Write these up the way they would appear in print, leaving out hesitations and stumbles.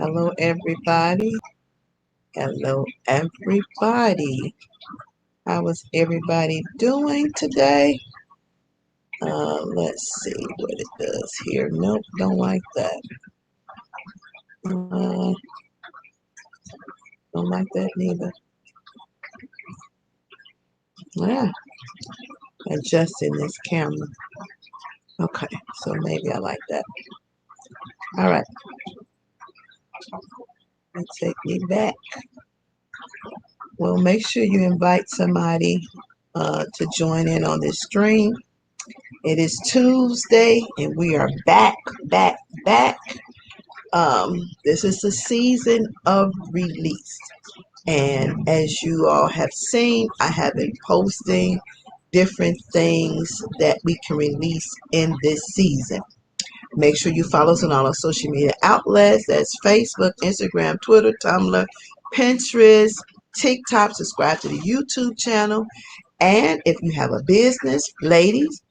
Hello, everybody. Hello, everybody. How is everybody doing today? Let's see what it does here. Nope, don't like that. Don't like that neither. Yeah, adjusting this camera. Okay, so maybe I like that. All right. Let's take me back. Well, make sure you invite somebody to join in on this stream. It is Tuesday, and we are back. This is the season of release. And as you all have seen, I have been posting different things that we can release in this season. Make sure you follow us on all our social media outlets. That's Facebook, Instagram, Twitter, Tumblr, Pinterest, TikTok. Subscribe to the YouTube channel. And if you have a business, ladies,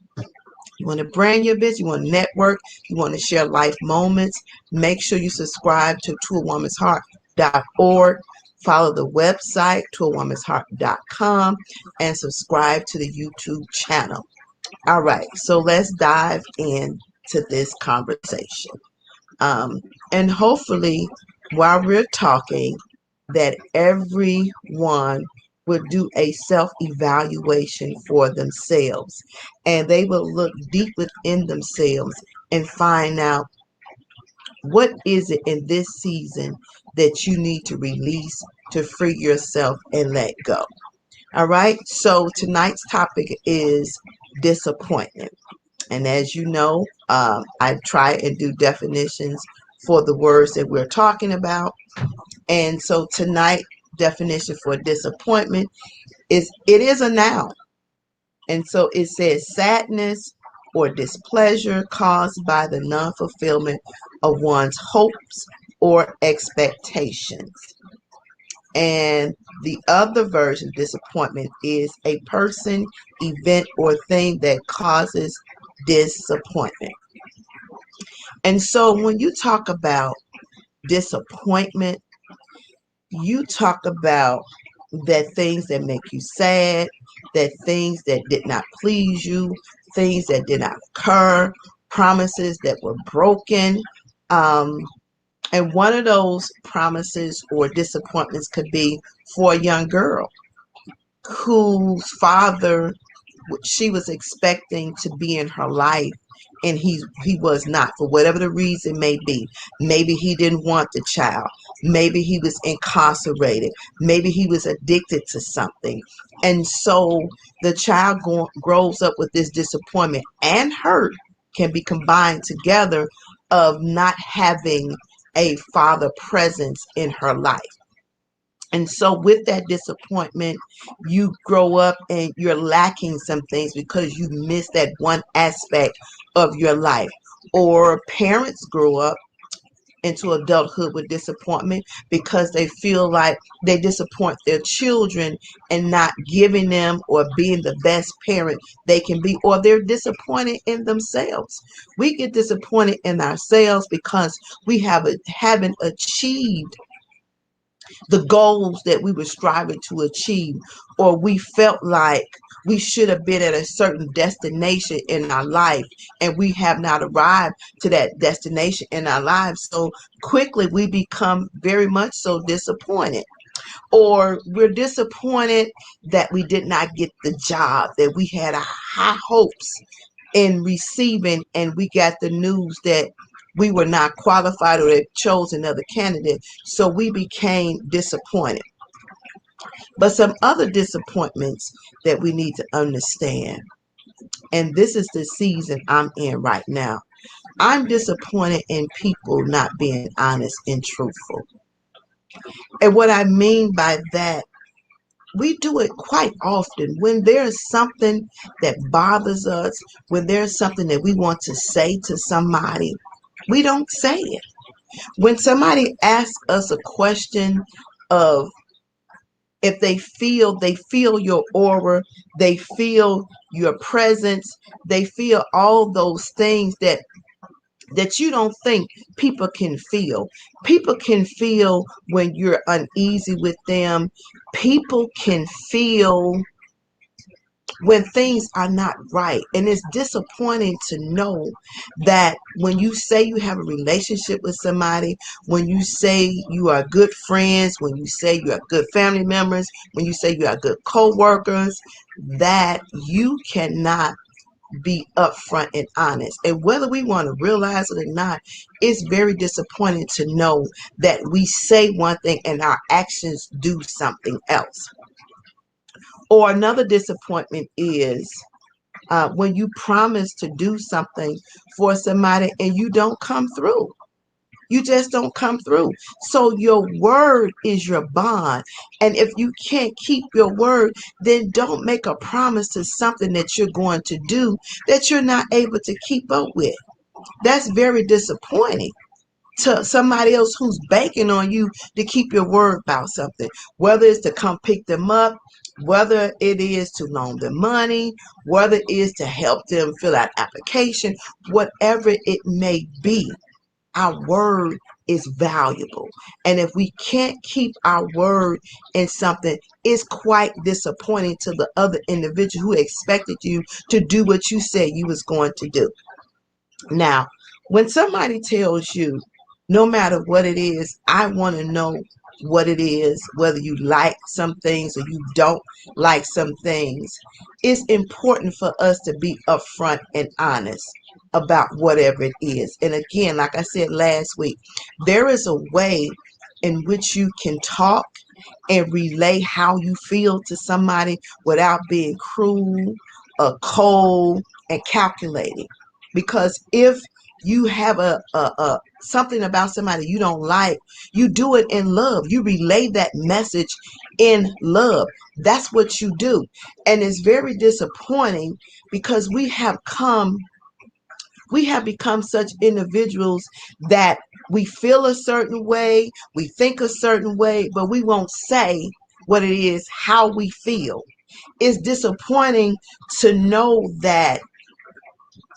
you want to brand your business, you want to network, you want to share life moments, make sure you subscribe to toawomensheart.org. Follow the website, toawomensheart.com, and subscribe to the YouTube channel. All right, so let's dive into this conversation. And hopefully, while we're talking, that everyone would do a self-evaluation for themselves, and they will look deep within themselves and find out what is it in this season that you need to release to free yourself and let go. All right, so tonight's topic is disappointment. And as you know, I try and do definitions for the words that we're talking about. And so tonight definition for disappointment is it is a noun. And so it says sadness or displeasure caused by the non-fulfillment of one's hopes or expectations. And the other version, disappointment, is a person, event, or thing that causes disappointment. And so when you talk about disappointment, you talk about that things that make you sad, that things that did not please you, things that did not occur, promises that were broken. And one of those promises or disappointments could be for a young girl whose father she was expecting to be in her life, and he was not, for whatever the reason may be. Maybe he didn't want the child, maybe he was incarcerated, maybe he was addicted to something, and so the child grows up with this disappointment, and hurt can be combined together of not having a father presence in her life. And so with that disappointment, you grow up and you're lacking some things because you miss that one aspect of your life. or parents grow up into adulthood with disappointment because they feel like they disappoint their children and not giving them or being the best parent they can be, or they're disappointed in themselves. We get disappointed in ourselves because we haven't achieved the goals that we were striving to achieve, or we felt like we should have been at a certain destination in our life and we have not arrived to that destination in our lives. So quickly we become very much so disappointed, or we're disappointed that we did not get the job that we had high hopes in receiving, and we got the news that we were not qualified or they chose another candidate. So we became disappointed. But some other disappointments that we need to understand, and this is the season I'm in right now. I'm disappointed in people not being honest and truthful. And what I mean by that, we do it quite often when there's something that bothers us, when there's something that we want to say to somebody, we don't say it. When somebody asks us a question of if they feel your aura, they feel your presence, they feel all those things that you don't think people can feel. People can feel when you're uneasy with them. People can feel when things are not right. And it's disappointing to know that when you say you have a relationship with somebody, when you say you are good friends, when you say you are good family members, when you say you are good co-workers, that you cannot be upfront and honest. And whether we want to realize it or not, it's very disappointing to know that we say one thing and our actions do something else. Or another disappointment is when you promise to do something for somebody and you don't come through. You just don't come through. So your word is your bond. And if you can't keep your word, then don't make a promise to something that you're going to do that you're not able to keep up with. That's very disappointing to somebody else who's banking on you to keep your word about something, whether it's to come pick them up, whether it is to loan them money, whether it is to help them fill out application, whatever it may be. Our word is valuable. And if we can't keep our word in something, it's quite disappointing to the other individual who expected you to do what you said you was going to do. Now, when somebody tells you, no matter what it is, I want to know what it is, whether you like some things or you don't like some things, it's important for us to be upfront and honest about whatever it is. And again, like I said last week, there is a way in which you can talk and relay how you feel to somebody without being cruel, cold, and calculating. Because if you have a something about somebody you don't like, you do it in love. You relay that message in love. That's what you do. And it's very disappointing because we have become such individuals that we feel a certain way, we think a certain way, but we won't say what it is, how we feel. It's disappointing to know that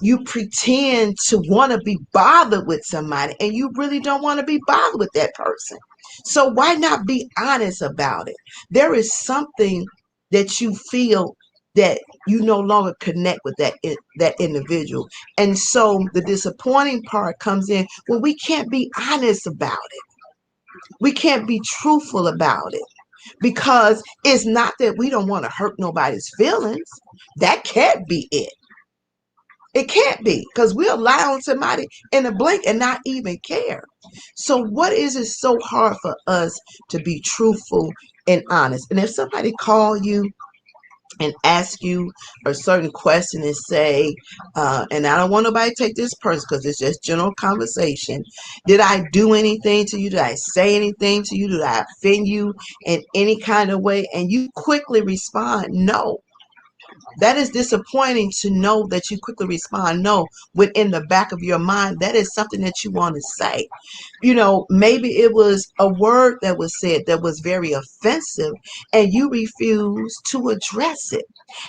you pretend to want to be bothered with somebody and you really don't want to be bothered with that person. So why not be honest about it? There is something that you feel that you no longer connect with that individual. And so the disappointing part comes in when we can't be honest about it. We can't be truthful about it because it's not that we don't want to hurt nobody's feelings. That can't be it. It can't be because we'll lie on somebody in a blink and not even care. So what is it so hard for us to be truthful and honest? And if somebody call you and ask you a certain question and say, and I don't want nobody to take this person because it's just general conversation. Did I do anything to you? Did I say anything to you? Did I offend you in any kind of way? And you quickly respond, no. That is disappointing to know that you quickly respond no, within the back of your mind. That is something that you want to say. Maybe it was a word that was said that was very offensive and you refuse to address it.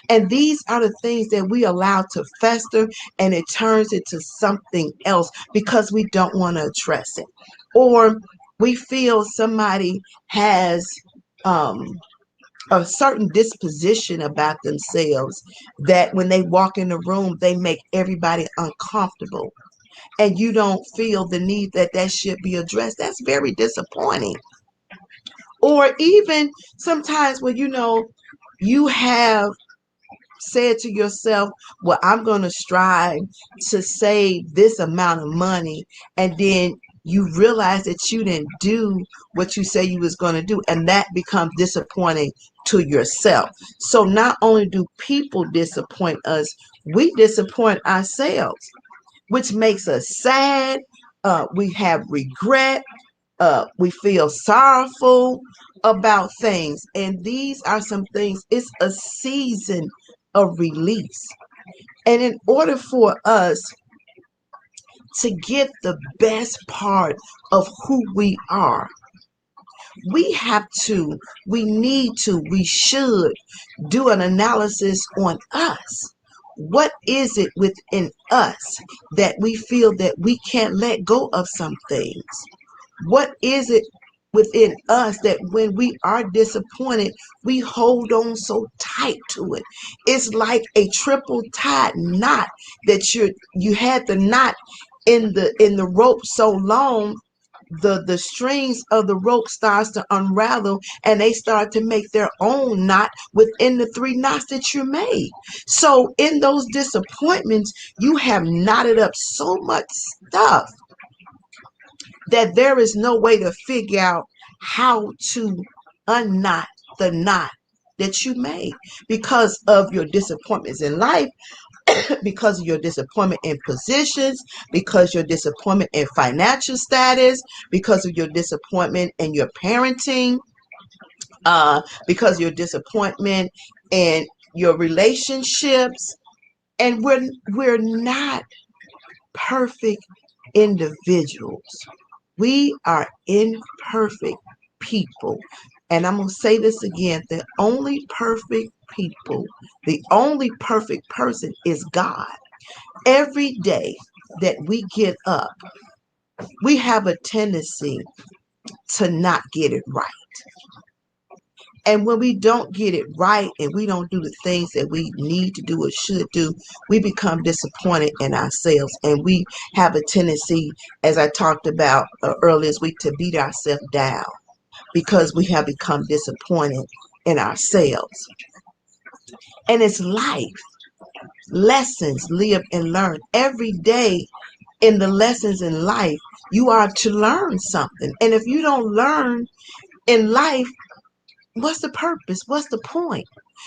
And these are the things that we allow to fester, and it turns into something else because we don't want to address it. Or we feel somebody has um, a certain disposition about themselves that when they walk in the room, they make everybody uncomfortable. And you don't feel the need that that should be addressed. That's very disappointing. Or even sometimes when you have said to yourself, well, I'm going to strive to save this amount of money, and then you realize that you didn't do what you say you was going to do, and that becomes disappointing to yourself. So not only do people disappoint us, we disappoint ourselves, which makes us sad. We have regret. We feel sorrowful about things. And these are some things, it's a season of release. And in order for us to get the best part of who we are, we have to, we need to, we should do an analysis on us. What is it within us that we feel that we can't let go of some things? What is it within us that when we are disappointed, we hold on so tight to it? It's like a triple tied knot that you had the knot in the rope so long, the strings of the rope starts to unravel and they start to make their own knot within the three knots that you made. So in those disappointments, you have knotted up so much stuff that there is no way to figure out how to unknot the knot that you made because of your disappointments in life, because of your disappointment in positions, because your disappointment in financial status, because of your disappointment in your parenting, because of your disappointment in your relationships. And we're not perfect individuals. We are imperfect people. And I'm going to say this again, the only perfect people, the only perfect person is God. Every day that we get up, we have a tendency to not get it right. And when we don't get it right and we don't do the things that we need to do or should do, we become disappointed in ourselves. And we have a tendency, as I talked about earlier this week, to beat ourselves down because we have become disappointed in ourselves. And it's life, lessons, live and learn. Every day in the lessons in life, you are to learn something. And if you don't learn in life, what's the purpose? What's the point?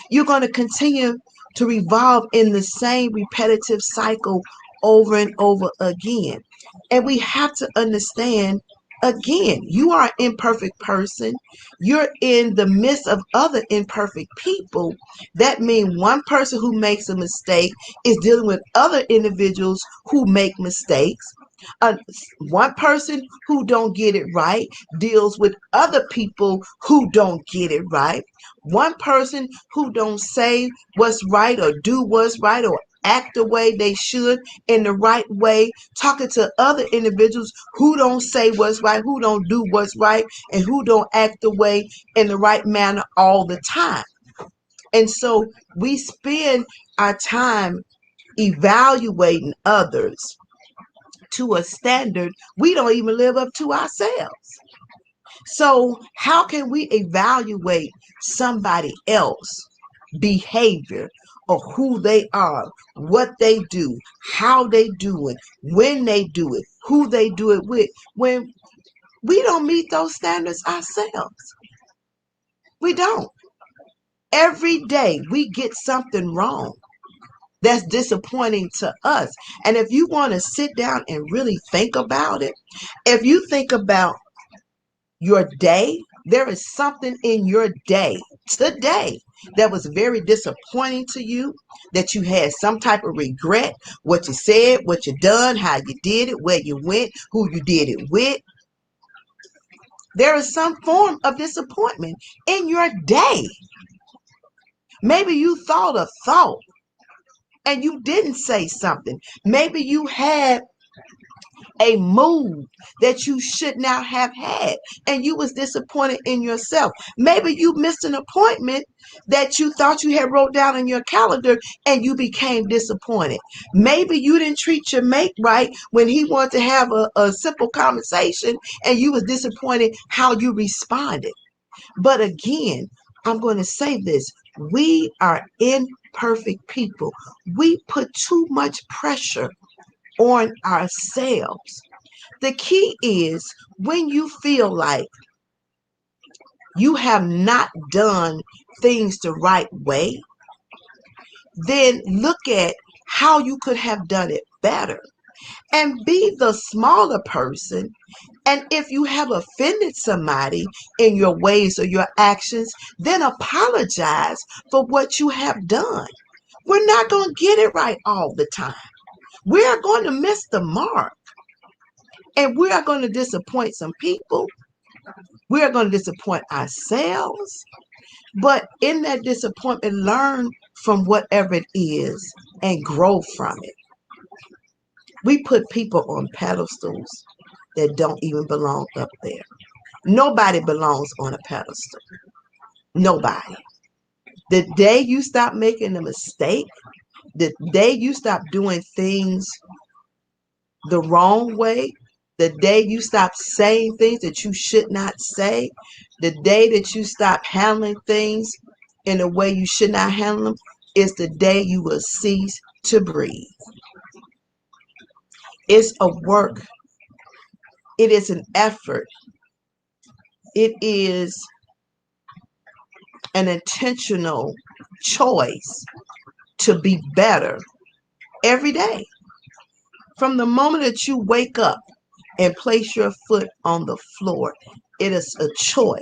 You're going to continue to revolve in the same repetitive cycle over and over again. And we have to understand, again, you are an imperfect person. You're in the midst of other imperfect people. That means one person who makes a mistake is dealing with other individuals who make mistakes. Uh, One person who don't get it right deals with other people who don't get it right. One person who don't say what's right or do what's right or act the way they should in the right way, talking to other individuals who don't say what's right, who don't do what's right, and who don't act the way in the right manner all the time. And so we spend our time evaluating others to a standard we don't even live up to ourselves. So, how can we evaluate somebody else behavior or who they are, what they do, how they do it, when they do it, who they do it with, when we don't meet those standards ourselves? We don't. Every day we get something wrong that's disappointing to us. And if you want to sit down and really think about it, if you think about your day, there is something in your day today that was very disappointing to you, that you had some type of regret, what you said, what you done, how you did it, where you went, who you did it with. There is some form of disappointment in your day. Maybe you thought a thought and you didn't say something. Maybe you had a mood that you should not have had and you was disappointed in yourself. Maybe you missed an appointment that you thought you had wrote down in your calendar and you became disappointed. Maybe you didn't treat your mate right when he wanted to have a simple conversation and you was disappointed how you responded. But again, I'm going to say this: we are imperfect people. We put too much pressure on ourselves. The key is, when you feel like you have not done things the right way, then look at how you could have done it better and be the smaller person. And if you have offended somebody in your ways or your actions, then apologize for what you have done. We're not going to get it right all the time. We are going to miss the mark, and we are going to disappoint some people. We are going to disappoint ourselves. But in that disappointment, learn from whatever it is and grow from it. We put people on pedestals that don't even belong up there. Nobody belongs on a pedestal. Nobody. The day you stop making a mistake, the day you stop doing things the wrong way, the day you stop saying things that you should not say, the day that you stop handling things in a way you should not handle them, is the day you will cease to breathe. It's a work. It is an effort. It is an intentional choice to be better every day. From the moment that you wake up and place your foot on the floor, it is a choice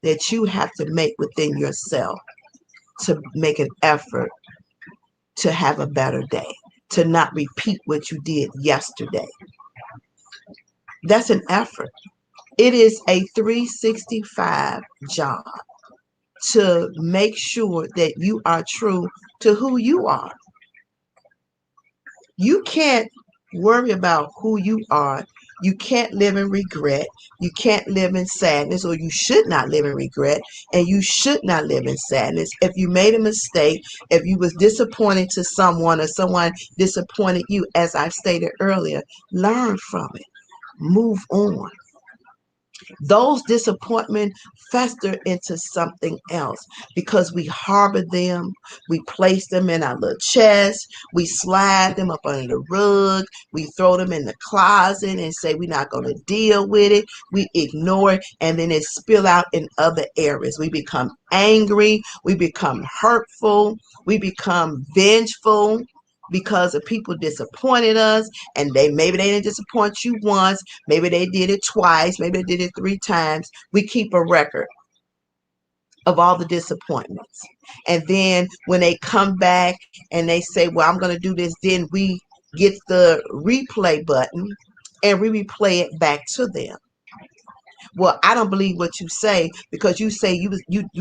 that you have to make within yourself to make an effort to have a better day, to not repeat what you did yesterday. That's an effort. It is a 365 job to make sure that you are true to who you are. You can't worry about who you are. You can't live in regret. You can't live in sadness, or you should not live in regret, and you should not live in sadness. If you made a mistake, if you was disappointed to someone or someone disappointed you, as I stated earlier, learn from it. Move on. Those disappointments fester into something else because we harbor them, we place them in our little chest, we slide them up under the rug, we throw them in the closet and say we're not going to deal with it, we ignore it, and then it spill out in other areas. We become angry, we become hurtful, we become vengeful because the people disappointed us, and maybe they didn't disappoint you once, maybe they did it twice, maybe they did it 3 times. We keep a record of all the disappointments, and then when they come back and they say, well, I'm going to do this, then we get the replay button and we replay it back to them. Well, I don't believe what you say, because you say you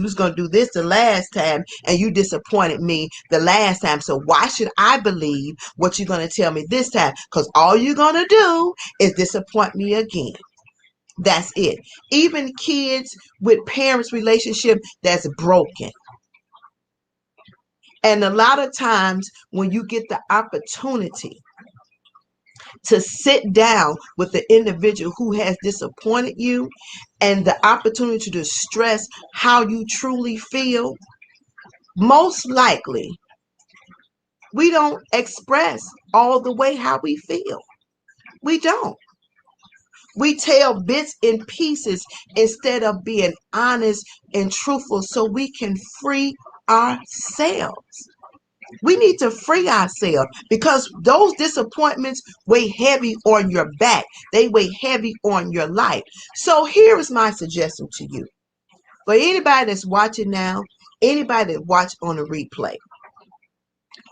was going to do this the last time and you disappointed me the last time. So why should I believe what you're going to tell me this time? Because all you're going to do is disappoint me again. That's it. Even kids with parents' relationship that's broken. And a lot of times when you get the opportunity to sit down with the individual who has disappointed you and the opportunity to stress how you truly feel, most likely we don't express all the way how we feel. We don't. We tell bits and pieces instead of being honest and truthful so we can free ourselves. We need to free ourselves because those disappointments weigh heavy on your back. They weigh heavy on your life. So here is my suggestion to you. For anybody that's watching now Anybody that watch on a replay,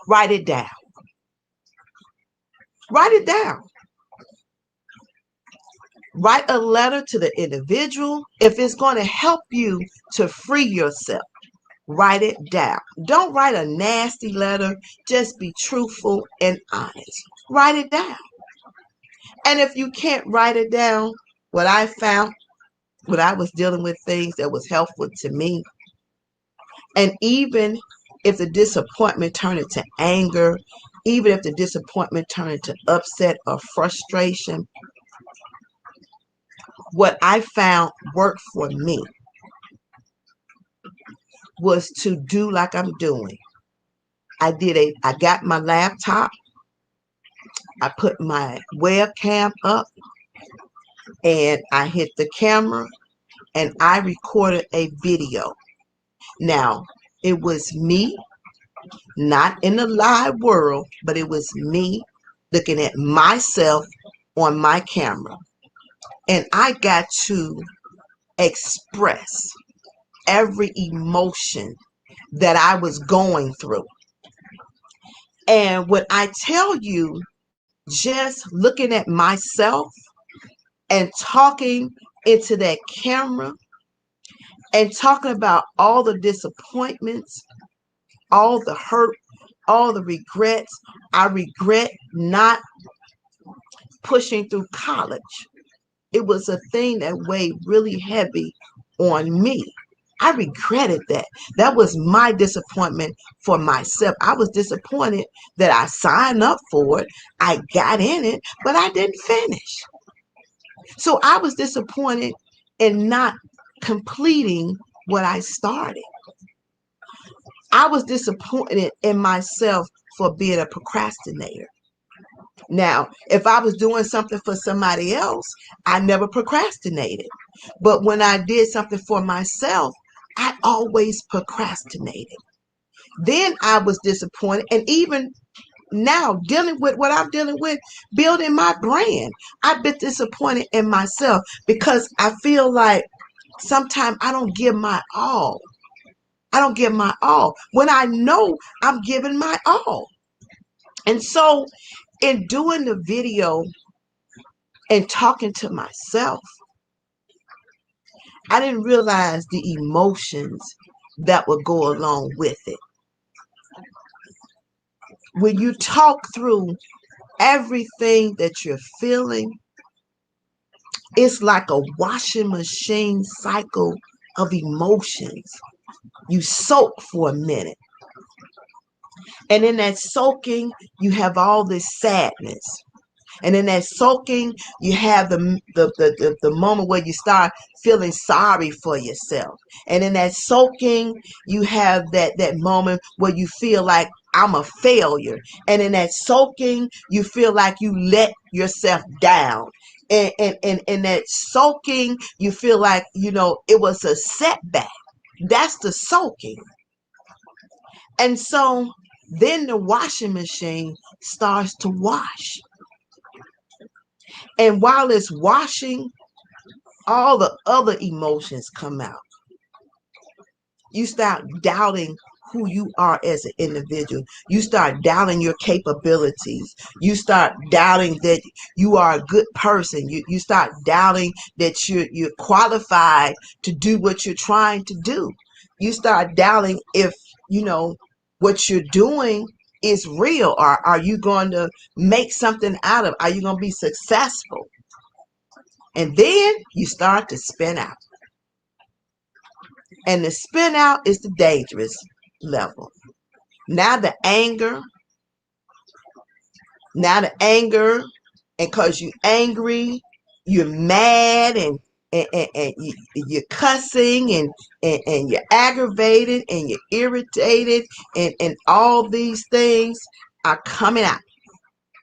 write it down. Write it down. Write a letter to the individual. If it's going to help you to free yourself, write it down. Don't write a nasty letter. Just be truthful and honest. Write it down. And if you can't write it down, what I found when I was dealing with things that was helpful to me, and even if the disappointment turned into anger, even if the disappointment turned into upset or frustration, what I found worked for me was to do like I'm doing. I got my laptop, I put my webcam up, and I hit the camera, and I recorded a video. Now, it was me, not in the live world, but it was me looking at myself on my camera. And I got to express every emotion that I was going through. And when I tell you, just looking at myself and talking into that camera and talking about all the disappointments, all the hurt, all the regrets. I regret not pushing through college. It was a thing that weighed really heavy on me. I regretted that. That was my disappointment for myself. I was disappointed that I signed up for it. I got in it, but I didn't finish. So I was disappointed in not completing what I started. I was disappointed in myself for being a procrastinator. Now, if I was doing something for somebody else, I never procrastinated. But when I did something for myself, I always procrastinated. Then I was disappointed. And even now, dealing with what I'm dealing with, building my brand, I've been disappointed in myself because I feel like sometimes I don't give my all. I don't give my all when I know I'm giving my all. And so in doing the video and talking to myself, I didn't realize the emotions that would go along with it. When you talk through everything that you're feeling, it's like a washing machine cycle of emotions. You soak for a minute. And in that soaking, you have all this sadness. And in that soaking, you have the moment where you start feeling sorry for yourself. And in that soaking, you have that moment where you feel like I'm a failure. And in that soaking, you feel like you let yourself down. And in that soaking, you feel like, it was a setback. That's the soaking. And so then the washing machine starts to wash. And while it's washing, all the other emotions come out. You start doubting who you are as an individual. You start doubting your capabilities. You start doubting that you are a good person. You start doubting that you're qualified to do what you're trying to do. You start doubting if, what you're doing is real, or are you going to make something out of it? Are you going to be successful? And then you start to spin out. And the spin out is the dangerous level. Now the anger, and because you're angry, you're mad, and you're cussing, and you're aggravated, and you're irritated, and all these things are coming out.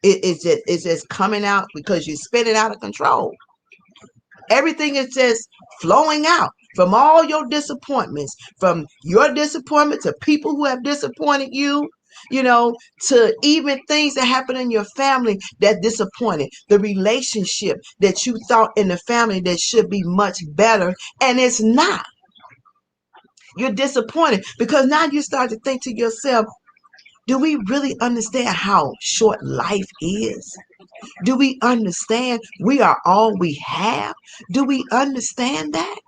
It's just coming out because you're spinning out of control. Everything is just flowing out from all your disappointments, from your disappointment to people who have disappointed you, to even things that happen in your family that disappointed, the relationship that you thought in the family that should be much better, and it's not. You're disappointed because now you start to think to yourself, do we really understand how short life is? Do we understand we are all we have? Do we understand that?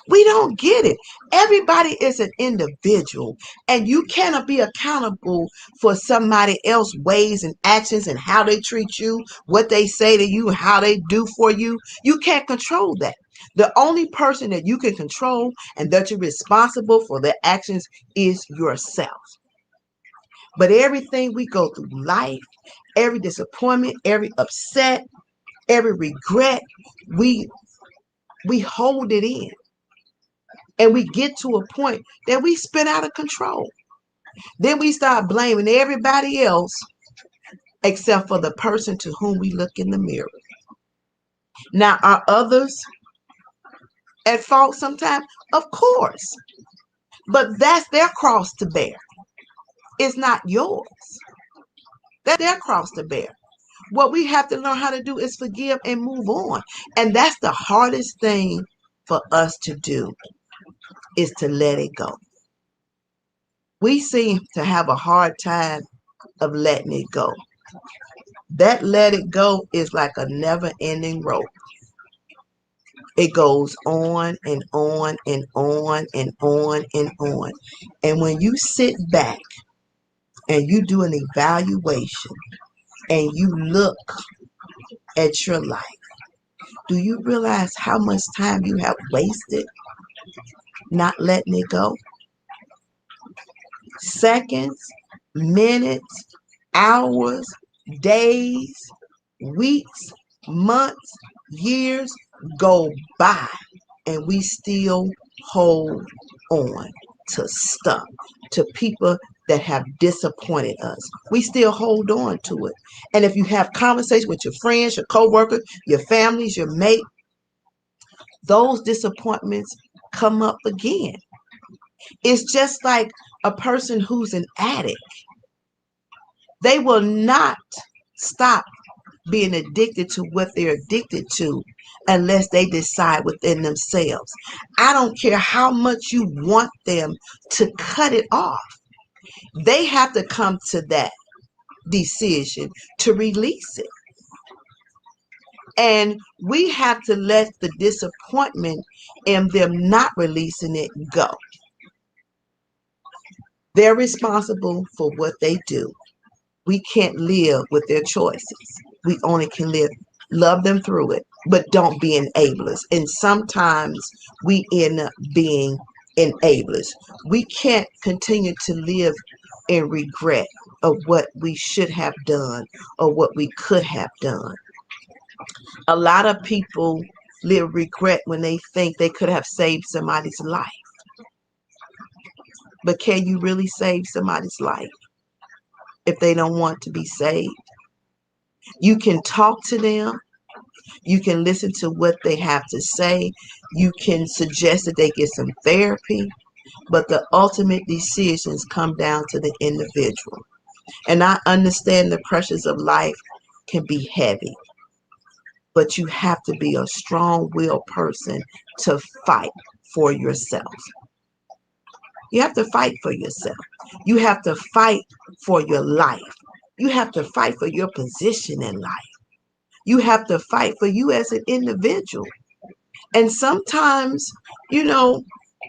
We don't get it. Everybody is an individual, and you cannot be accountable for somebody else's ways and actions and how they treat you, what they say to you, how they do for you. You can't control that. The only person that you can control and that you're responsible for their actions is yourself. But everything we go through life, every disappointment, every upset, every regret, we we hold it in. And we get to a point that we spin out of control. Then we start blaming everybody else except for the person to whom we look in the mirror. Now, are others at fault sometimes? Of course. But that's their cross to bear. It's not yours. That's their cross to bear. What we have to learn how to do is forgive and move on. And that's the hardest thing for us to do, is to let it go. We seem to have a hard time of letting it go. That let it go is like a never ending rope. It goes on and on and on and on and on. And when you sit back and you do an evaluation and you look at your life, do you realize how much time you have wasted not letting it go? Seconds, minutes, hours, days, weeks, months, years go by, and we still hold on to stuff, to people that have disappointed us. We still hold on to it. And if you have conversations with your friends, your coworkers, your families, your mate, those disappointments come up again. It's just like a person who's an addict. They will not stop being addicted to what they're addicted to unless they decide within themselves. I don't care how much you want them to cut it off. They have to come to that decision to release it. And we have to let the disappointment in them not releasing it go. They're responsible for what they do. We can't live with their choices. We only can love them through it, but don't be enablers. And sometimes we end up being enablers. We can't continue to live in regret of what we should have done or what we could have done. A lot of people live regret when they think they could have saved somebody's life. But can you really save somebody's life if they don't want to be saved? You can talk to them. You can listen to what they have to say. You can suggest that they get some therapy. But the ultimate decisions come down to the individual. And I understand the pressures of life can be heavy. But you have to be a strong-willed person to fight for yourself. You have to fight for yourself. You have to fight for your life. You have to fight for your position in life. You have to fight for you as an individual. And sometimes, you know,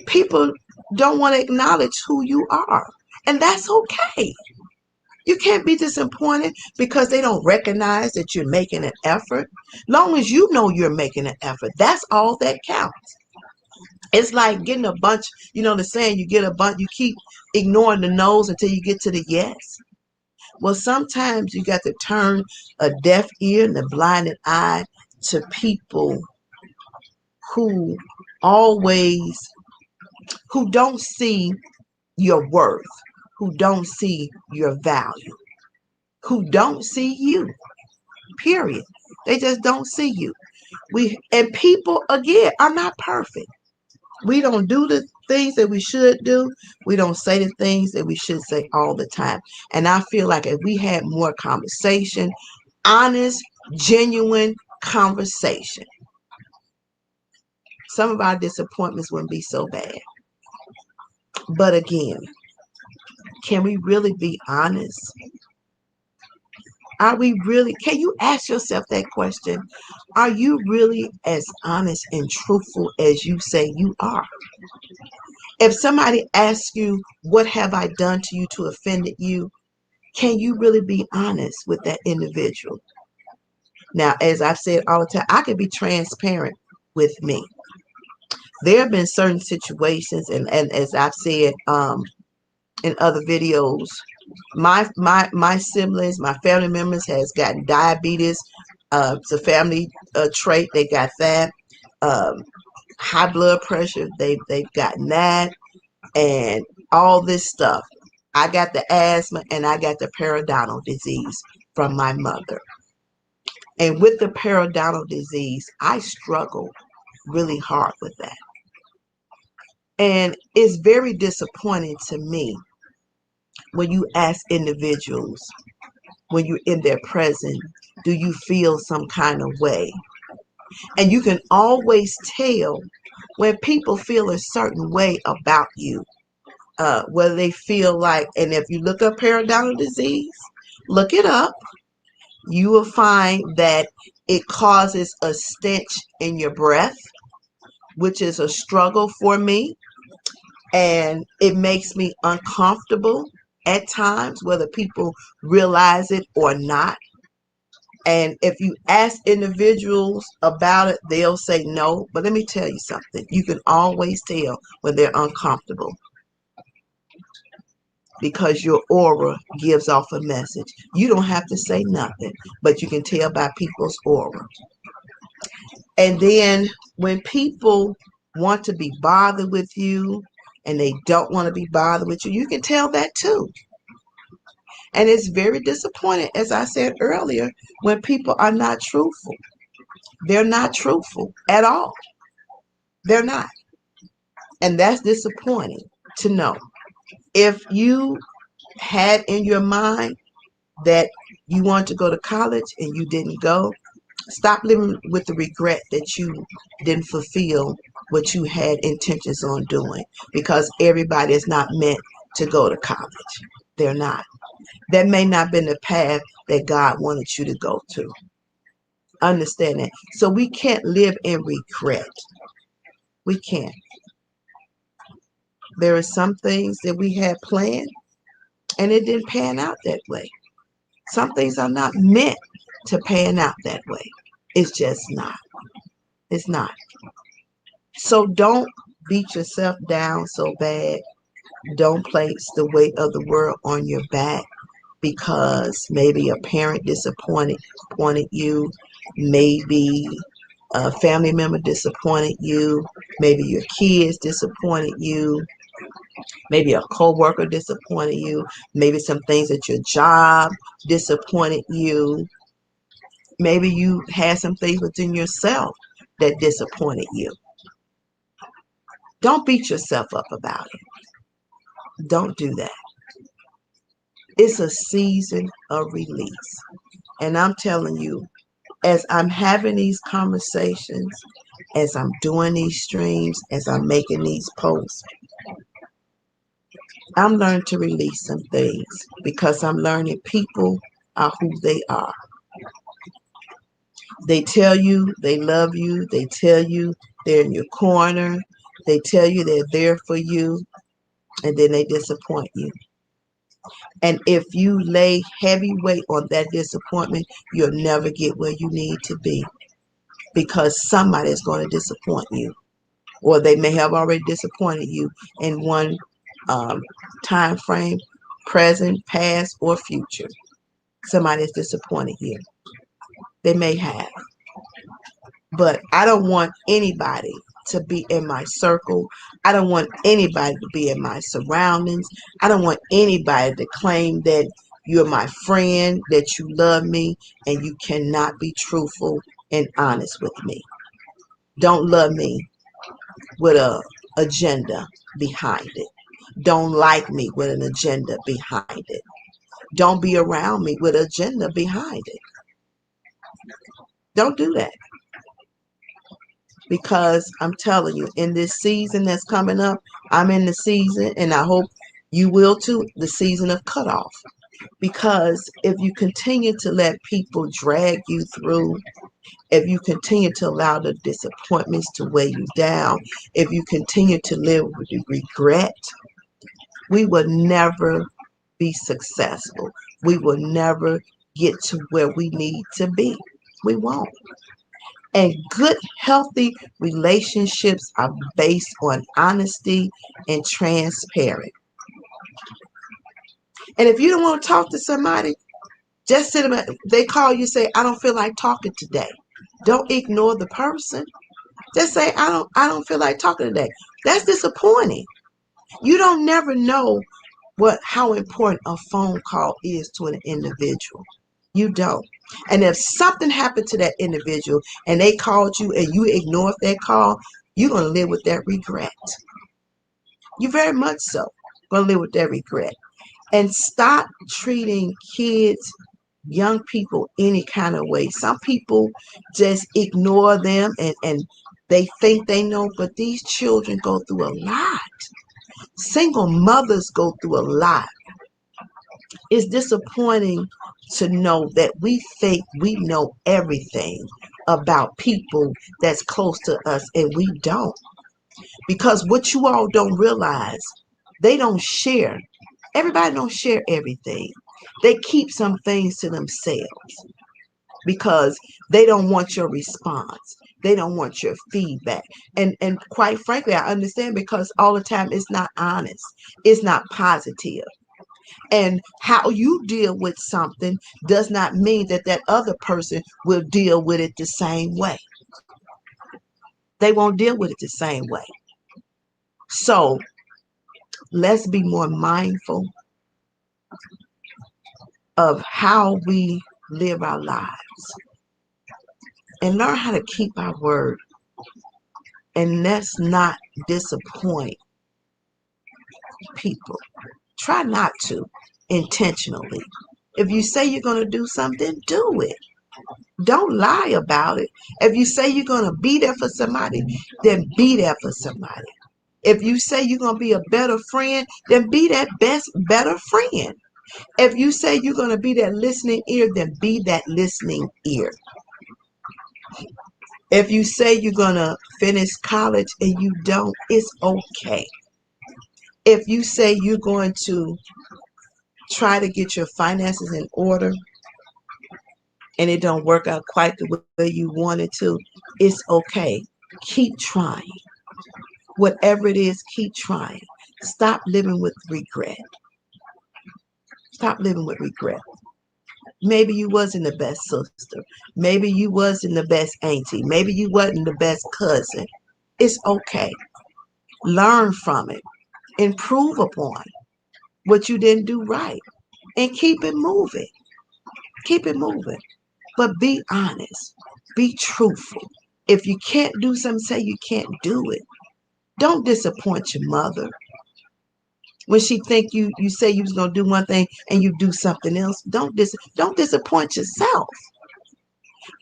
people don't want to acknowledge who you are. And that's okay. You can't be disappointed because they don't recognize that you're making an effort. Long as you know you're making an effort, that's all that counts. It's like getting a bunch, you know, the saying, you get a bunch, you keep ignoring the no's until you get to the yes. Well, sometimes you got to turn a deaf ear and a blinded eye to people who always, who don't see your worth, who don't see your value, who don't see you, period. They just don't see you. And people, again, are not perfect. We don't do the things that we should do. We don't say the things that we should say all the time. And I feel like if we had more conversation, honest, genuine conversation, some of our disappointments wouldn't be so bad. But again, can we really be honest? Are we really, can you ask yourself that question? Are you really as honest and truthful as you say you are? If somebody asks you, what have I done to you to offend you? Can you really be honest with that individual? Now, as I've said all the time, I can be transparent with me. There have been certain situations, and as I've said in other videos, my siblings, my family members has gotten diabetes. It's a family trait. They got that. Um, High blood pressure. They've gotten that, and all this stuff. I got the asthma and I got the periodontal disease from my mother. And with the periodontal disease, I struggle really hard with that. And it's very disappointing to me when you ask individuals, when you're in their presence, do you feel some kind of way? And you can always tell when people feel a certain way about you, whether they feel like, and if you look up periodontal disease, look it up, you will find that it causes a stench in your breath, which is a struggle for me. And it makes me uncomfortable at times, whether people realize it or not. And if you ask individuals about it, they'll say no. But let me tell you something. You can always tell when they're uncomfortable because your aura gives off a message. You don't have to say nothing, but you can tell by people's aura. And then when people want to be bothered with you and they don't want to be bothered with you, you can tell that too. And it's very disappointing, as I said earlier, when people are not truthful. They're not truthful at all. They're not. And that's disappointing to know. If you had in your mind that you want to go to college and you didn't go, stop living with the regret that you didn't fulfill what you had intentions on doing, because everybody is not meant to go to college. They're not. That may not have been the path that God wanted you to go to. Understand that. So we can't live in regret. We can't. There are some things that we had planned and it didn't pan out that way. Some things are not meant to pan out that way. It's just not. It's not. So don't beat yourself down so bad. Don't place the weight of the world on your back because maybe a parent disappointed you, maybe a family member disappointed you, maybe your kids disappointed you, maybe a coworker disappointed you, maybe some things at your job disappointed you, maybe you had some things within yourself that disappointed you. Don't beat yourself up about it. Don't do that. It's a season of release. And I'm telling you, as I'm having these conversations, as I'm doing these streams, as I'm making these posts, I'm learning to release some things because I'm learning people are who they are. They tell you they love you. They tell you they're in your corner. They tell you they're there for you, and then they disappoint you. And if you lay heavy weight on that disappointment, you'll never get where you need to be because somebody is going to disappoint you, or they may have already disappointed you in one time frame, present, past, or future. Somebody has disappointed you. They may have. But I don't want anybody to be in my circle. I don't want anybody to be in my surroundings. I don't want anybody to claim that you're my friend, that you love me, and you cannot be truthful and honest with me. Don't love me with a agenda behind it. Don't like me with an agenda behind it. Don't be around me with an agenda behind it. Don't do that. because I'm telling you, in this season that's coming up, I'm in the season, and I hope you will too, the season of cutoff. Because if you continue to let people drag you through, if you continue to allow the disappointments to weigh you down, if you continue to live with regret, we will never be successful. We will never get to where we need to be. We won't. And good, healthy relationships are based on honesty and transparent. And if you don't want to talk to somebody, just sit them. They call you, say, "I don't feel like talking today." Don't ignore the person. Just say, I don't feel like talking today." That's disappointing. You don't never know how important a phone call is to an individual. You don't. And if something happened to that individual and they called you and you ignored that call, you're going to live with that regret. You very much so going to live with that regret. And stop treating kids, young people, any kind of way. Some people just ignore them and they think they know, but these children go through a lot. Single mothers go through a lot. It's disappointing to know that we think we know everything about people that's close to us, and we don't. Because what you all don't realize, they don't share. Everybody don't share everything. They keep some things to themselves because they don't want your response. They don't want your feedback. And quite frankly, I understand, because all the time it's not honest. It's not positive. And how you deal with something does not mean that that other person will deal with it the same way. They won't deal with it the same way. So let's be more mindful of how we live our lives and learn how to keep our word. And let's not disappoint people. Try not to intentionally. If you say you're going to do something, do it. Don't lie about it. If you say you're going to be there for somebody, then be there for somebody. If you say you're going to be a better friend, then be that better friend. If you say you're going to be that listening ear, then be that listening ear. If you say you're going to finish college and you don't, it's okay. If you say you're going to try to get your finances in order and it don't work out quite the way you wanted to, it's okay. Keep trying. Whatever it is, keep trying. Stop living with regret. Stop living with regret. Maybe you wasn't the best sister. Maybe you wasn't the best auntie. Maybe you wasn't the best cousin. It's okay. Learn from it. Improve upon what you didn't do right. And keep it moving. Keep it moving. But be honest. Be truthful. If you can't do something, say you can't do it. Don't disappoint your mother. When she think you say you was gonna do one thing and you do something else, don't disappoint yourself.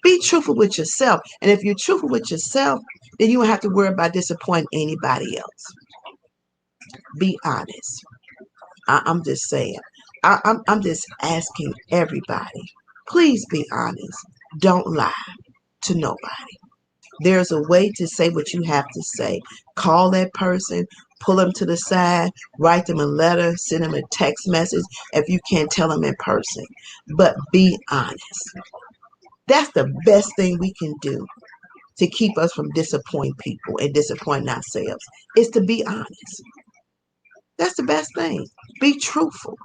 Be truthful with yourself. And if you're truthful with yourself, then you don't have to worry about disappointing anybody else. Be honest. I'm just saying. I'm just asking everybody. Please be honest. Don't lie to nobody. There's a way to say what you have to say. Call that person, pull them to the side, write them a letter, send them a text message if you can't tell them in person. But be honest. That's the best thing we can do to keep us from disappointing people and disappointing ourselves, is to be honest. That's the best thing. Be truthful.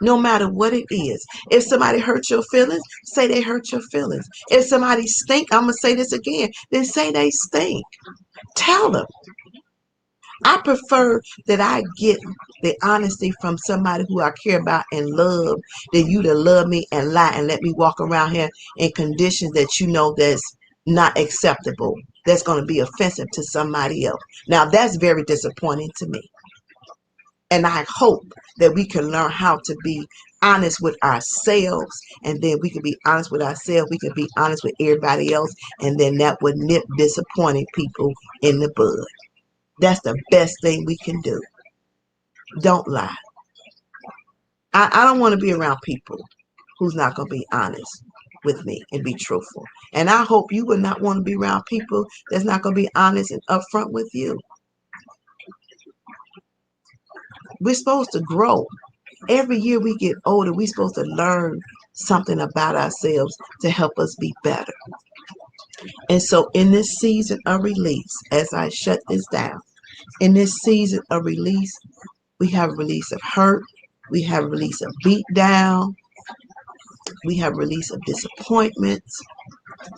No matter what it is. If somebody hurt your feelings, say they hurt your feelings. If somebody stink, I'm going to say this again, then say they stink. Tell them. I prefer that I get the honesty from somebody who I care about and love than you to love me and lie and let me walk around here in conditions that you know that's not acceptable, that's going to be offensive to somebody else. Now, that's very disappointing to me. And I hope that we can learn how to be honest with ourselves, and then we can be honest with ourselves, we can be honest with everybody else, and then that would nip disappointing people in the bud. That's the best thing we can do. Don't lie. I don't want to be around people who's not going to be honest with me and be truthful. And I hope you would not want to be around people that's not going to be honest and upfront with you. We're supposed to grow. Every year we get older, we're supposed to learn something about ourselves to help us be better. And so in this season of release, as I shut this down, in this season of release, we have a release of hurt, we have a release of beat down, we have a release of disappointments.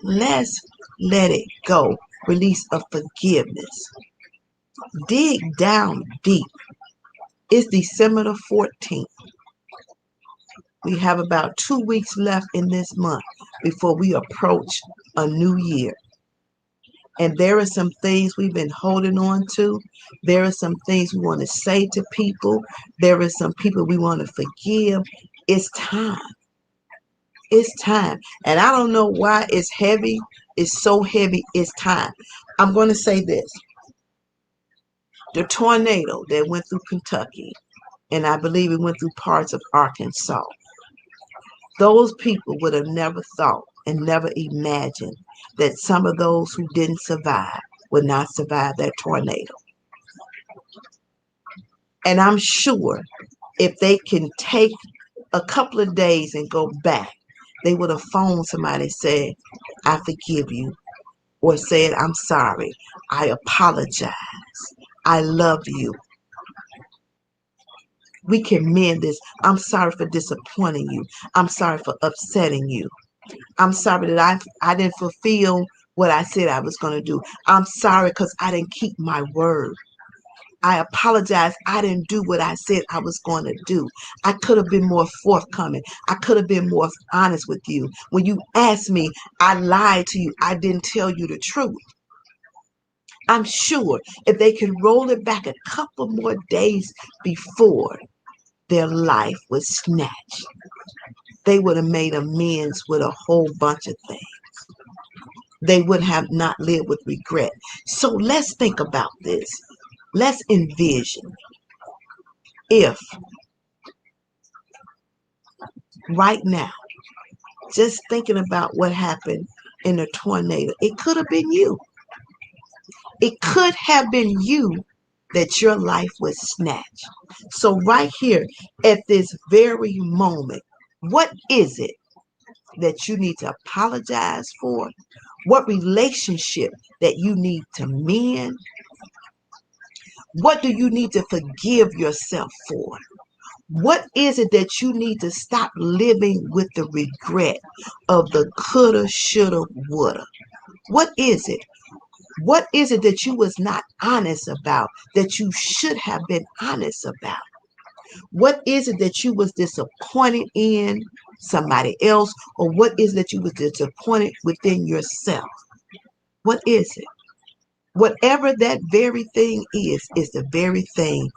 Let's let it go. Release of forgiveness. Dig down deep. It's December the 14th. We have about 2 weeks left in this month before we approach a new year. And there are some things we've been holding on to. There are some things we want to say to people. There are some people we want to forgive. It's time. It's time. And I don't know why it's heavy. It's so heavy. It's time. I'm going to say this. The tornado that went through Kentucky, and I believe it went through parts of Arkansas, those people would have never thought and never imagined that some of those who didn't survive would not survive that tornado. And I'm sure if they can take a couple of days and go back, they would have phoned somebody and said, I forgive you, or said, I'm sorry, I apologize, I love you. We can mend this. I'm sorry for disappointing you. I'm sorry for upsetting you. I'm sorry that I didn't fulfill what I said I was going to do. I'm sorry because I didn't keep my word. I apologize. I didn't do what I said I was going to do. I could have been more forthcoming. I could have been more honest with you. When you asked me, I lied to you. I didn't tell you the truth. I'm sure if they could roll it back a couple more days before their life was snatched, they would have made amends with a whole bunch of things. They would have not lived with regret. So let's think about this. Let's envision if right now, just thinking about what happened in a tornado, it could have been you. It could have been you that your life was snatched. So right here at this very moment, what is it that you need to apologize for? What relationship that you need to mend? What do you need to forgive yourself for? What is it that you need to stop living with the regret of the coulda, shoulda, woulda? What is it? What is it that you was not honest about that you should have been honest about? What is it that you was disappointed in somebody else, or what is it that you was disappointed within yourself? What is it? Whatever that very thing is the very thing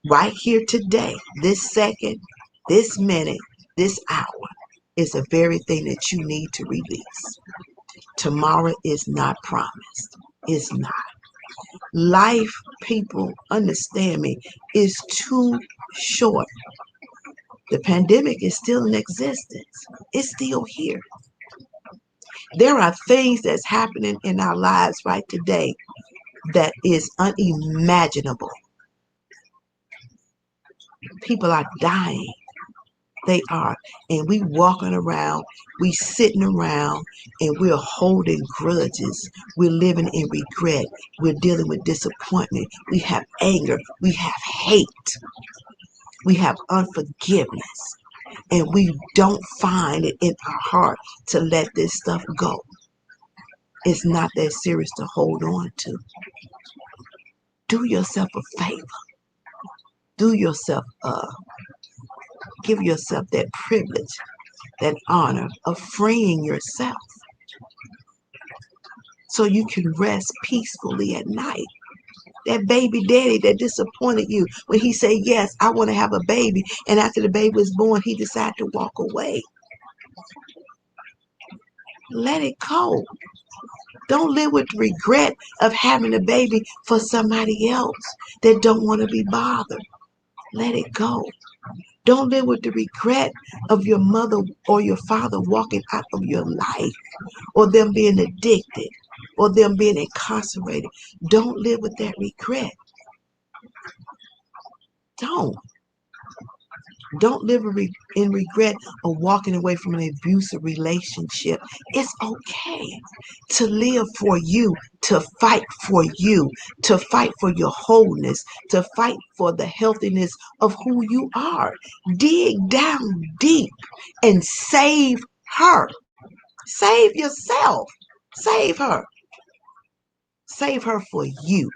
right here today, this second, this minute, this hour is the very thing that you need to release. Tomorrow is not promised. It's not. Life, people, understand me, is too short. The pandemic is still in existence. It's still here. There are things that's happening in our lives right today that is unimaginable. People are dying. They are. And we walking around, we sitting around, and we're holding grudges. We're living in regret. We're dealing with disappointment. We have anger. We have hate. We have unforgiveness. And we don't find it in our heart to let this stuff go. It's not that serious to hold on to. Do yourself a favor. Do yourself give yourself that privilege, that honor of freeing yourself so you can rest peacefully at night. That baby daddy that disappointed you when he said, yes, I want to have a baby. And after the baby was born, he decided to walk away. Let it go. Don't live with the regret of having a baby for somebody else that don't want to be bothered. Let it go. Don't live with the regret of your mother or your father walking out of your life, or them being addicted, or them being incarcerated. Don't live with that regret. Don't. Don't live in regret of walking away from an abusive relationship. It's okay to live for you, to fight for you, to fight for your wholeness, to fight for the healthiness of who you are. Dig down deep and save her. Save yourself. Save her. Save her for you.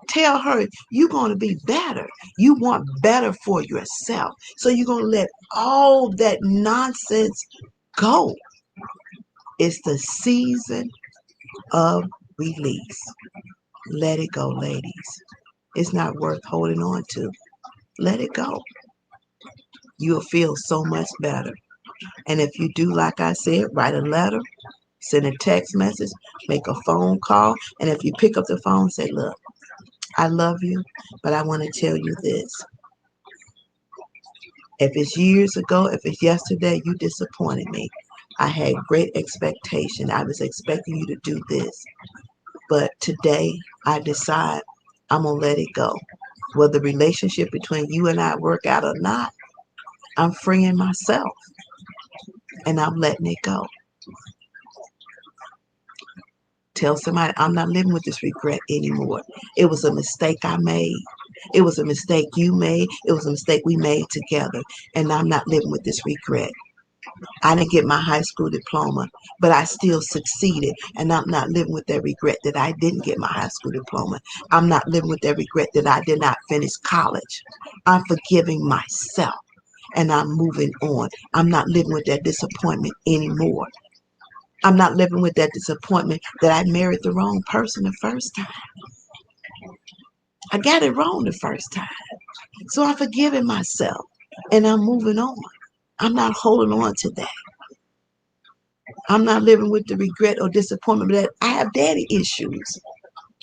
Tell her you're going to be better. You want better for yourself. So you're going to let all that nonsense go. It's the season of release. Let it go, ladies. It's not worth holding on to. Let it go. You'll feel so much better. And if you do, like I said, write a letter, send a text message, make a phone call. And if you pick up the phone, say, look, I love you, but I want to tell you this. If it's years ago, if it's yesterday, you disappointed me. I had great expectation. I was expecting you to do this. But today, I decide I'm going to let it go. Whether the relationship between you and I work out or not, I'm freeing myself. And I'm letting it go. Tell somebody I'm not living with this regret anymore. It was a mistake I made. It was a mistake you made. It was a mistake we made together. And I'm not living with this regret. I didn't get my high school diploma, but I still succeeded. And I'm not living with that regret that I didn't get my high school diploma. I'm not living with that regret that I did not finish college. I'm forgiving myself and I'm moving on. I'm not living with that disappointment anymore. I'm not living with that disappointment that I married the wrong person the first time. I got it wrong the first time. So I'm forgiving myself and I'm moving on. I'm not holding on to that. I'm not living with the regret or disappointment that I have daddy issues.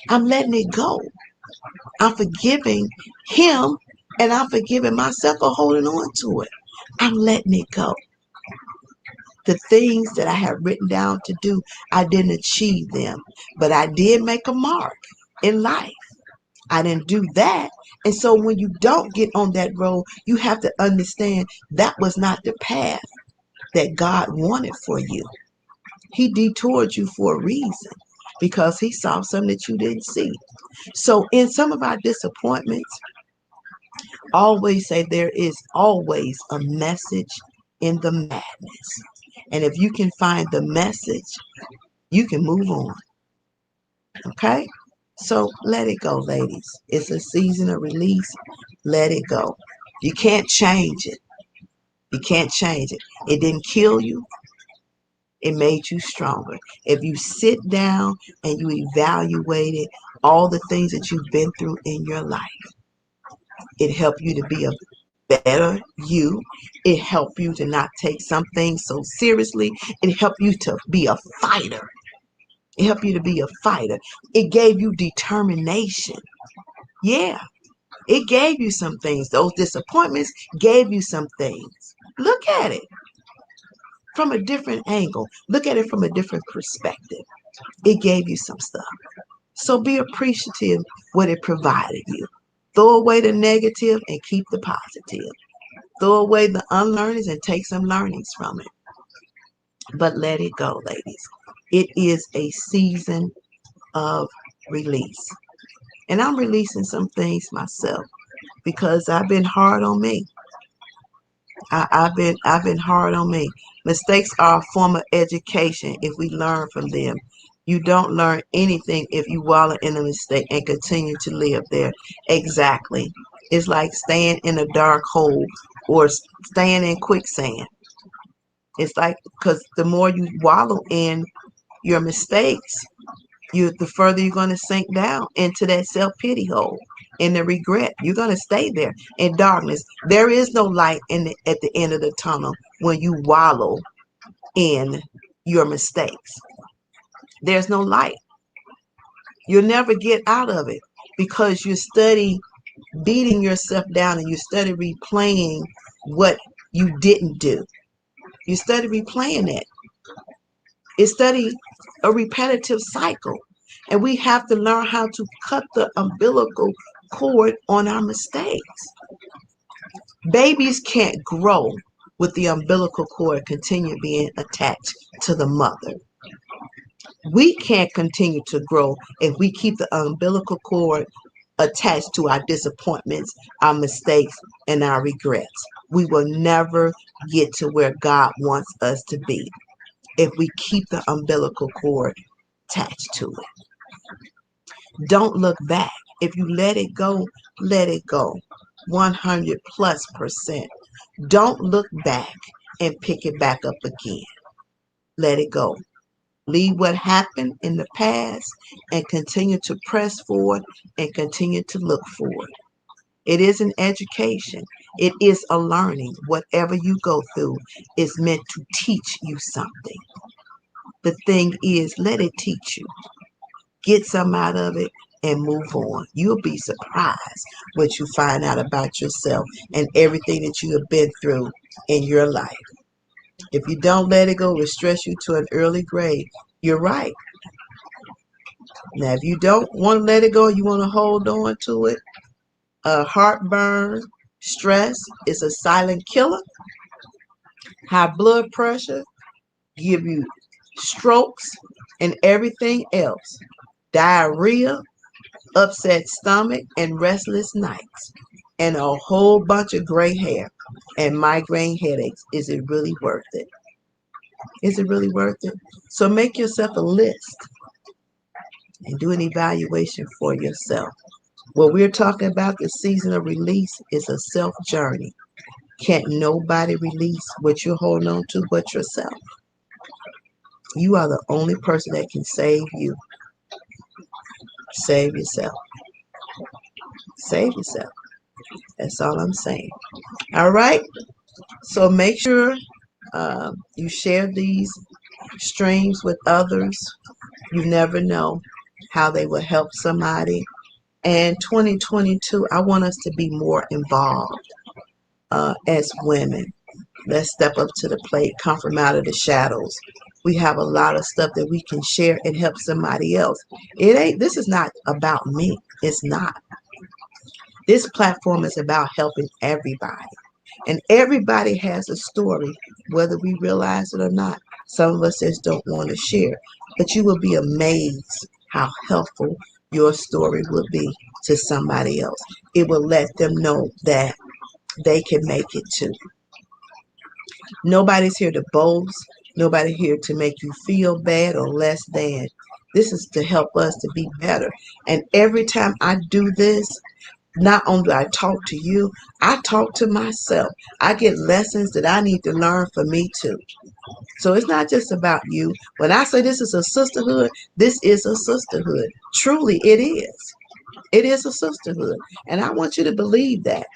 I'm letting it go. I'm forgiving him and I'm forgiving myself for holding on to it. I'm letting it go. The things that I had written down to do, I didn't achieve them, but I did make a mark in life. I didn't do that. And so when you don't get on that road, you have to understand that was not the path that God wanted for you. He detoured you for a reason because he saw something that you didn't see. So in some of our disappointments, always say there is always a message in the madness. And if you can find the message, you can move on. Okay? So let it go, ladies. It's a season of release. Let it go. You can't change it. You can't change it. It didn't kill you. It made you stronger. If you sit down and you evaluated all the things that you've been through in your life, it helped you to be a better you. It helped you to not take some things so seriously. It helped you to be a fighter. It helped you to be a fighter. It gave you determination. Yeah, it gave you some things. Those disappointments gave you some things. Look at it from a different angle. Look at it from a different perspective. It gave you some stuff. So be appreciative what it provided you. Throw away the negative and keep the positive. Throw away the unlearnings and take some learnings from it. But let it go, ladies. It is a season of release. And I'm releasing some things myself because I've been hard on me. I've been hard on me. Mistakes are a form of education if we learn from them. You don't learn anything if you wallow in a mistake and continue to live there. Exactly. It's like staying in a dark hole or staying in quicksand. It's like, because the more you wallow in your mistakes, The further you're going to sink down into that self-pity hole, in the regret. You're going to stay there in darkness. There is no light at the end of the tunnel when you wallow in your mistakes. There's no light. You'll never get out of it because you study beating yourself down and you study replaying what you didn't do. You study replaying it. It's study a repetitive cycle. And we have to learn how to cut the umbilical cord on our mistakes. Babies can't grow with the umbilical cord continue being attached to the mother. We can't continue to grow if we keep the umbilical cord attached to our disappointments, our mistakes, and our regrets. We will never get to where God wants us to be if we keep the umbilical cord attached to it. Don't look back. If you let it go, let it go. 100+%. Don't look back and pick it back up again. Let it go. Leave what happened in the past and continue to press forward and continue to look forward. It is an education. It is a learning. Whatever you go through is meant to teach you something. The thing is, let it teach you. Get some out of it and move on. You'll be surprised what you find out about yourself and everything that you have been through in your life. If you don't let it go, it'll stress you to an early grave. You're right. Now, if you don't want to let it go, you want to hold on to it, heartburn, stress is a silent killer. High blood pressure give you strokes and everything else. Diarrhea, upset stomach, and restless nights, and a whole bunch of gray hair and migraine headaches. Is it really worth it? Is it really worth it? So make yourself a list and do an evaluation for yourself. What we're talking about, the season of release, is a self journey. Can't nobody release what you're holding on to but yourself. You are the only person that can save you. Save yourself. Save yourself. That's all I'm saying. All right. So make sure you share these streams with others. You never know how they will help somebody. And 2022, I want us to be more involved as women. Let's step up to the plate, come from out of the shadows. We have a lot of stuff that we can share and help somebody else. This is not about me. It's not. This platform is about helping everybody. And everybody has a story, whether we realize it or not. Some of us just don't want to share. But you will be amazed how helpful your story will be to somebody else. It will let them know that they can make it too. Nobody's here to boast. Nobody here to make you feel bad or less than. This is to help us to be better. And every time I do this, not only do I talk to you, I talk to myself. I get lessons that I need to learn for me too. So it's not just about you. When I say this is a sisterhood, this is a sisterhood. Truly, it is. It is a sisterhood. And I want you to believe that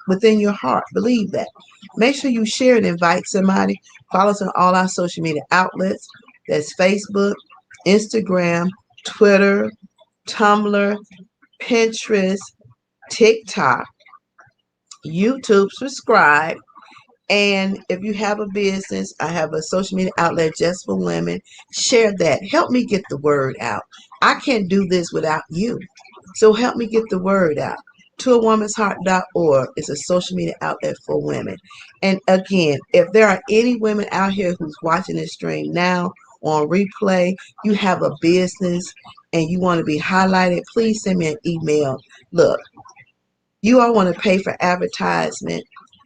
within your heart. Believe that. Make sure you share and invite somebody. Follow us on all our social media outlets. That's Facebook, Instagram, Twitter, Tumblr, Pinterest, TikTok, YouTube. Subscribe. And if you have a business, I have a social media outlet just for women. Share that. Help me get the word out. I can't do this without you. So help me get the word out. toawomansheart.org is a social media outlet for women. And again, if there are any women out here who's watching this stream now on replay, you have a business and you want to be highlighted, please send me an email. Look, you all want to pay for advertisement.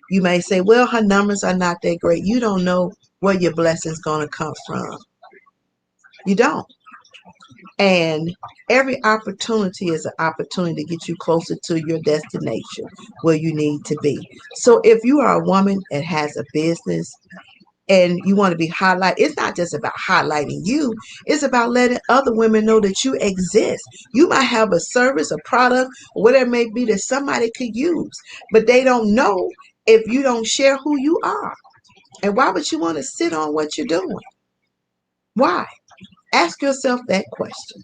You may say, well, her numbers are not that great. You don't know where your blessing's going to come from. You don't. And every opportunity is an opportunity to get you closer to your destination where you need to be. So if you are a woman that has a business and you want to be highlighted. It's not just about highlighting you. It's about letting other women know that you exist. You might have a service, a product, or whatever it may be that somebody could use, but they don't know if you don't share who you are. And why would you want to sit on what you're doing? Why? Ask yourself that question.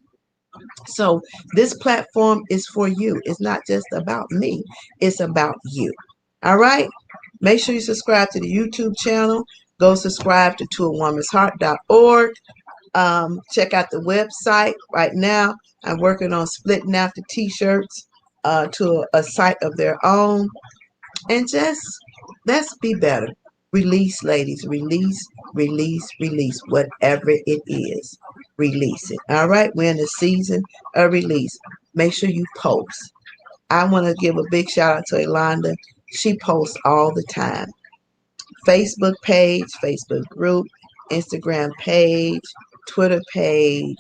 So this platform is for you. It's not just about me. It's about you. All right? Make sure you subscribe to the YouTube channel. Go subscribe to toawomensheart.org. Check out the website. Right now, I'm working on splitting out the t-shirts to a site of their own. And just let's be better. Release, ladies. Release, release, release. Whatever it is, release it. All right? We're in the season of release. Make sure you post. I want to give a big shout out to Yolanda. She posts all the time. Facebook page, Facebook group, Instagram page, Twitter page,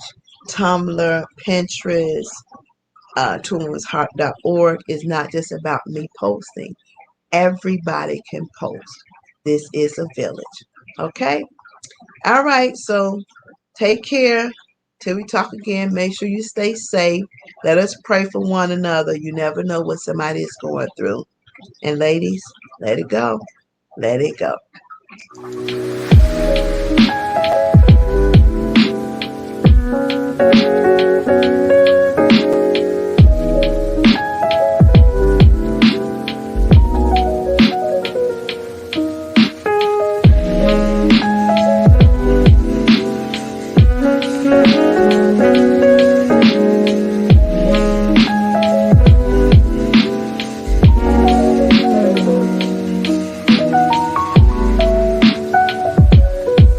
Tumblr, Pinterest, toolwomensheart.org is not just about me posting. Everybody can post. This is a village. Okay? All right. So take care. Till we talk again, make sure you stay safe. Let us pray for one another. You never know what somebody is going through. And ladies, let it go. Let it go.